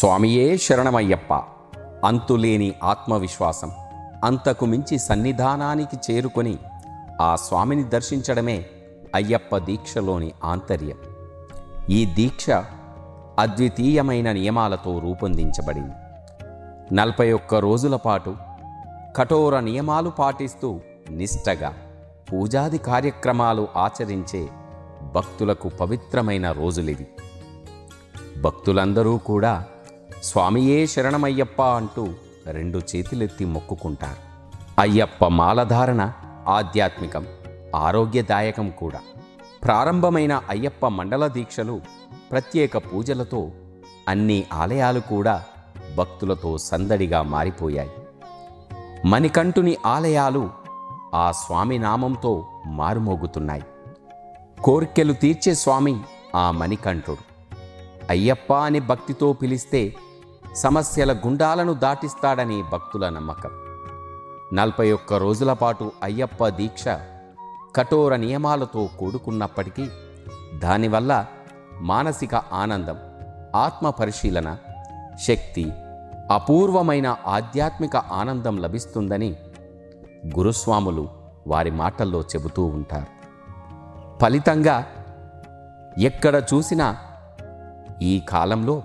స్వామియే శరణమయ్యప్ప. అంతులేని ఆత్మవిశ్వాసం, అంతకు మించి సన్నిధానానికి చేరుకొని ఆ స్వామిని దర్శించడమే అయ్యప్ప దీక్షలోని ఆంతర్యం. ఈ దీక్ష అద్వితీయమైన నియమాలతో రూపొందించబడింది. 41 రోజుల పాటు కఠోర నియమాలు పాటిస్తూ నిష్టగా పూజాది కార్యక్రమాలు ఆచరించే భక్తులకు పవిత్రమైన రోజులివి. భక్తులందరూ కూడా స్వామియే శరణమయ్యప్ప అంటూ 2 చేతులెత్తి మొక్కుకుంటారు. అయ్యప్ప మాలధారణ ఆధ్యాత్మికం, ఆరోగ్యదాయకం కూడా. ప్రారంభమైన అయ్యప్ప మండల దీక్షలు ప్రత్యేక పూజలతో అన్ని ఆలయాలు కూడా భక్తులతో సందడిగా మారిపోయాయి. మణికంఠుని ఆలయాలు ఆ స్వామి నామంతో మారుమోగుతున్నాయి. కోర్కెలు తీర్చే స్వామి ఆ మణికంఠుడు. అయ్యప్ప అని భక్తితో పిలిస్తే సమస్యల గుండాలను దాటిస్తాడని భక్తుల నమ్మకం. 41 రోజుల పాటు అయ్యప్ప దీక్ష కఠోర నియమాలతో కూడుకున్నప్పటికీ దానివల్ల మానసిక ఆనందం, ఆత్మ పరిశీలన, శక్తి, అపూర్వమైన ఆధ్యాత్మిక ఆనందం లభిస్తుందని గురుస్వాములు వారి మాటల్లో చెబుతూ ఉంటారు. ఫలితంగా ఎక్కడ చూసినా ఈ కాలంలో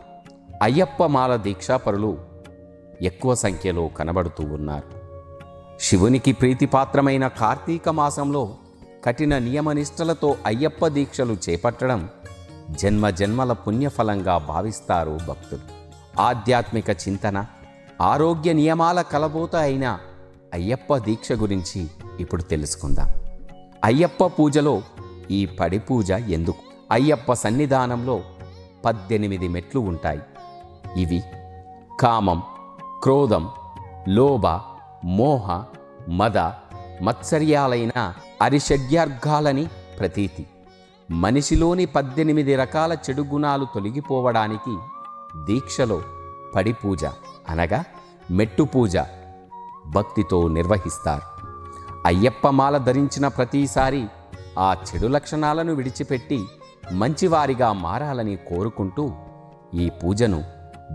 అయ్యప్ప మాల దీక్షాపరులు ఎక్కువ సంఖ్యలో కనబడుతూ ఉన్నారు. శివునికి ప్రీతిపాత్రమైన కార్తీక మాసంలో కఠిన నియమనిష్టలతో అయ్యప్ప దీక్షలు చేపట్టడం జన్మ జన్మల పుణ్యఫలంగా భావిస్తారు భక్తులు. ఆధ్యాత్మిక చింతన, ఆరోగ్య నియమాల కలబోత అయిన అయ్యప్ప దీక్ష గురించి ఇప్పుడు తెలుసుకుందాం. అయ్యప్ప పూజలో ఈ పడి పూజ ఎందుకు? అయ్యప్ప సన్నిధానంలో 18 మెట్లు ఉంటాయి. ఇవి కామం, క్రోధం, లోభ, మోహ, మద, మత్సర్యాలైన అరిషడ్వర్గాలని ప్రతీతి. మనిషిలోని 18 రకాల చెడు గుణాలు తొలగిపోవడానికి దీక్షలో పడి పూజ అనగా మెట్టు పూజ భక్తితో నిర్వహిస్తారు. అయ్యప్ప మాల ధరించిన ప్రతిసారి ఆ చెడు లక్షణాలను విడిచిపెట్టి మంచివారిగా మారాలని కోరుకుంటూ ఈ పూజను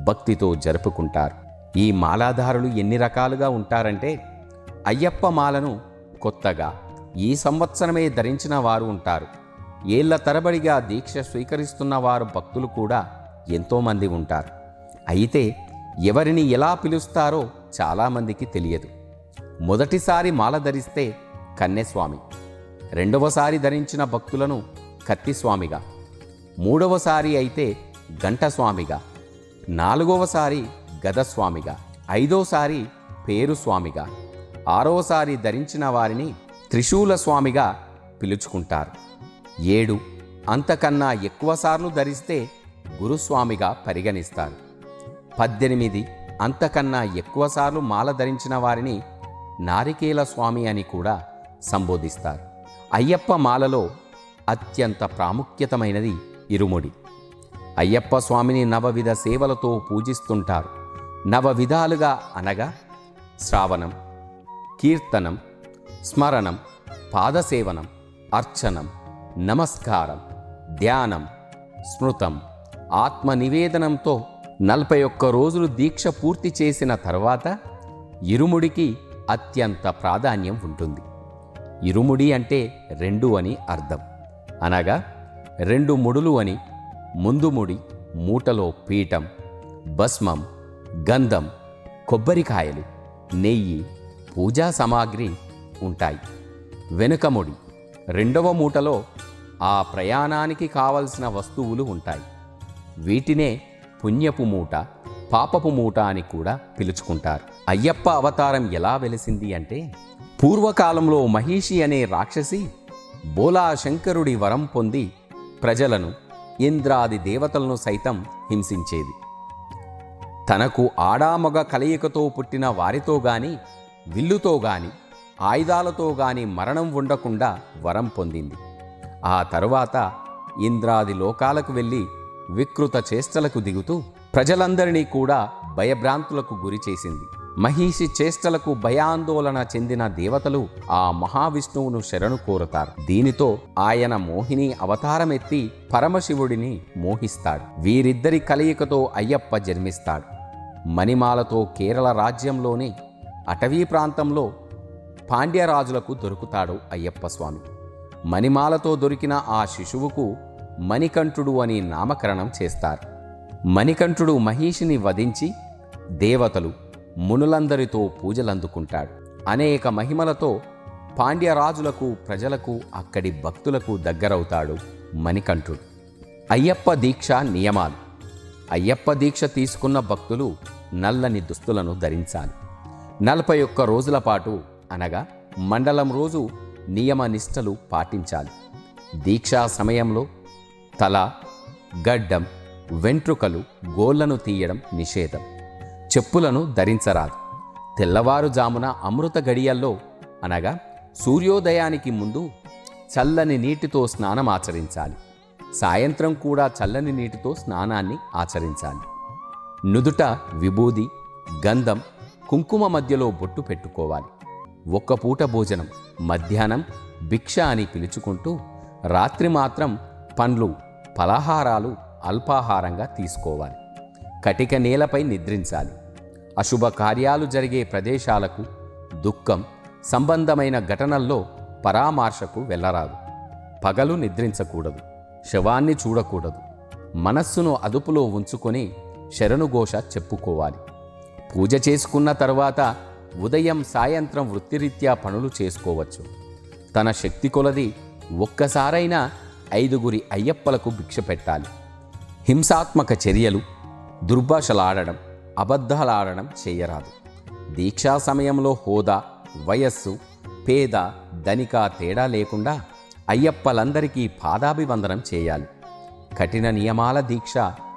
భక్తితో జరుపుకుంటారు. ఈ మాలాధారులు ఎన్ని రకాలుగా ఉంటారంటే, అయ్యప్ప మాలను కొత్తగా ఈ సంవత్సరమే ధరించిన వారు ఉంటారు. ఏళ్ల తరబడిగా దీక్ష స్వీకరిస్తున్న వారు భక్తులు కూడా ఎంతోమంది ఉంటారు. అయితే ఎవరిని ఎలా పిలుస్తారో చాలామందికి తెలియదు. మొదటిసారి మాల ధరిస్తే కన్నెస్వామి, రెండవసారి ధరించిన భక్తులను కత్తిస్వామిగా, మూడవసారి అయితే గంటస్వామిగా, నాలుగవసారి గదస్వామిగా, ఐదోసారి పేరు స్వామిగా, ఆరవసారి ధరించిన వారిని త్రిశూల స్వామిగా పిలుచుకుంటారు. 7 అంతకన్నా ఎక్కువసార్లు ధరిస్తే గురుస్వామిగా పరిగణిస్తారు. 18 అంతకన్నా ఎక్కువసార్లు మాల ధరించిన వారిని నారికేల స్వామి అని కూడా సంబోధిస్తారు. అయ్యప్ప మాలలో అత్యంత ప్రాముఖ్యతమైనది ఇరుముడి. అయ్యప్ప స్వామిని నవవిధ సేవలతో పూజిస్తుంటారు. నవవిధాలుగా అనగా శ్రావణం, కీర్తనం, స్మరణం, పాదసేవనం, అర్చనం, నమస్కారం, ధ్యానం, స్మృతం, ఆత్మ నివేదనంతో 41 రోజులు దీక్ష పూర్తి చేసిన తర్వాత ఇరుముడికి అత్యంత ప్రాధాన్యం ఉంటుంది. ఇరుముడి అంటే 2 అని అర్థం. అనగా 2 ముడులు అని. ముందు ముడి మూటలో పీఠం, భస్మం, గంధం, కొబ్బరికాయలు, నెయ్యి, పూజా సామాగ్రి ఉంటాయి. వెనుక ముడి 2వ మూటలో ఆ ప్రయాణానికి కావలసిన వస్తువులు ఉంటాయి. వీటినే పుణ్యపు మూట, పాపపు మూట అని కూడా పిలుచుకుంటారు. అయ్యప్ప అవతారం ఎలా వెలిసింది అంటే, పూర్వకాలంలో మహిషి అనే రాక్షసి బోలా శంకరుడి వరం పొంది ప్రజలను, ఇంద్రాది దేవతలను సైతం హింసించేది. తనకు ఆడామగ కలయికతో పుట్టిన వారితో గాని, విల్లుతో గాని, ఆయుధాలతో గాని మరణం ఉండకుండా వరం పొందింది. ఆ తరువాత ఇంద్రాది లోకాలకు వెళ్ళి వికృత చేష్టలకు దిగుతూ ప్రజలందరినీ కూడా భయభ్రాంతులకు గురి చేసింది. మహిషి చేష్టలకు భయాందోళన చెందిన దేవతలు ఆ మహావిష్ణువును శరణు కోరుతారు. దీనితో ఆయన మోహిని అవతారమెత్తి పరమశివుడిని మోహిస్తాడు. వీరిద్దరి కలయికతో అయ్యప్ప జన్మిస్తాడు. మణిమాలతో కేరళ రాజ్యంలోని అటవీ ప్రాంతంలో పాండ్యరాజులకు దొరుకుతాడు అయ్యప్ప స్వామి. మణిమాలతో దొరికిన ఆ శిశువుకు మణికంఠుడు అని నామకరణం చేస్తారు. మణికంఠుడు మహిషిని వధించి దేవతలు మునులందరితో పూజలందుకుంటాడు. అనేక మహిమలతో పాండ్యరాజులకు ప్రజలకు అక్కడి భక్తులకు దగ్గరవుతాడు మణికంఠుడు. అయ్యప్ప దీక్ష నియమాలు. అయ్యప్ప దీక్ష తీసుకున్న భక్తులు నల్లని దుస్తులను ధరించాలి. 41 రోజుల పాటు అనగా మండలం రోజు నియమ నిష్టలు పాటించాలి. దీక్షా సమయంలో తల, గడ్డం, వెంట్రుకలు, గోళ్లను తీయడం నిషేధం. చెప్పులను ధరించరాదు. తెల్లవారుజామున అమృత గడియల్లో అనగా సూర్యోదయానికి ముందు చల్లని నీటితో స్నానం ఆచరించాలి. సాయంత్రం కూడా చల్లని నీటితో స్నానాన్ని ఆచరించాలి. నుదుట విభూది, గంధం, కుంకుమ మధ్యలో బొట్టు పెట్టుకోవాలి. ఒక్క పూట భోజనం, మధ్యాహ్నం భిక్ష అని పిలుచుకుంటూ రాత్రి మాత్రం పండ్లు, ఫలాహారాలు అల్పాహారంగా తీసుకోవాలి. కటిక నేలపై నిద్రించాలి. అశుభ కార్యాలు జరిగే ప్రదేశాలకు, దుఃఖం సంబంధమైన ఘటనల్లో పరామర్శకు వెళ్ళరాదు. పగలు నిద్రించకూడదు. శవాన్ని చూడకూడదు. మనస్సును అదుపులో ఉంచుకొని శరణుఘోష చెప్పుకోవాలి. పూజ చేసుకున్న తరువాత ఉదయం సాయంత్రం వృత్తిరీత్యా పనులు చేసుకోవచ్చు. తన శక్తి కొలది ఒక్కసారైనా 5 అయ్యప్పలకు భిక్ష పెట్టాలి. హింసాత్మక చర్యలు, దుర్భాషలాడడం, అబద్ధాలాడడం చేయరాదు. దీక్షా సమయంలో హోదా, వయస్సు, పేద, ధనిక తేడా లేకుండా అయ్యప్పలందరికీ పాదాభివందనం చేయాలి. కఠిన నియమాల దీక్ష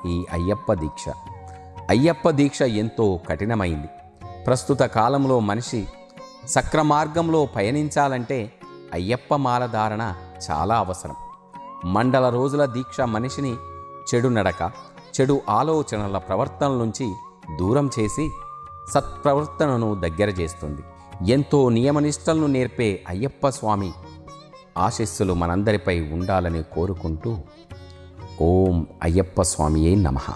ఈ అయ్యప్ప దీక్ష. అయ్యప్ప దీక్ష ఎంతో కఠినమైంది. ప్రస్తుత కాలంలో మనిషి సక్రమార్గంలో పయనించాలంటే అయ్యప్ప మాల ధారణ చాలా అవసరం. మండల రోజుల దీక్ష మనిషిని చెడు నడక, చెడు ఆలోచనల ప్రవర్తన నుంచి దూరం చేసి సత్ప్రవర్తనను దగ్గర చేస్తుంది. ఎంతో నియమనిష్టలను నేర్పే అయ్యప్ప స్వామి ఆశీస్సులు మనందరిపై ఉండాలని కోరుకుంటూ ఓం అయ్యప్ప స్వామియే నమః.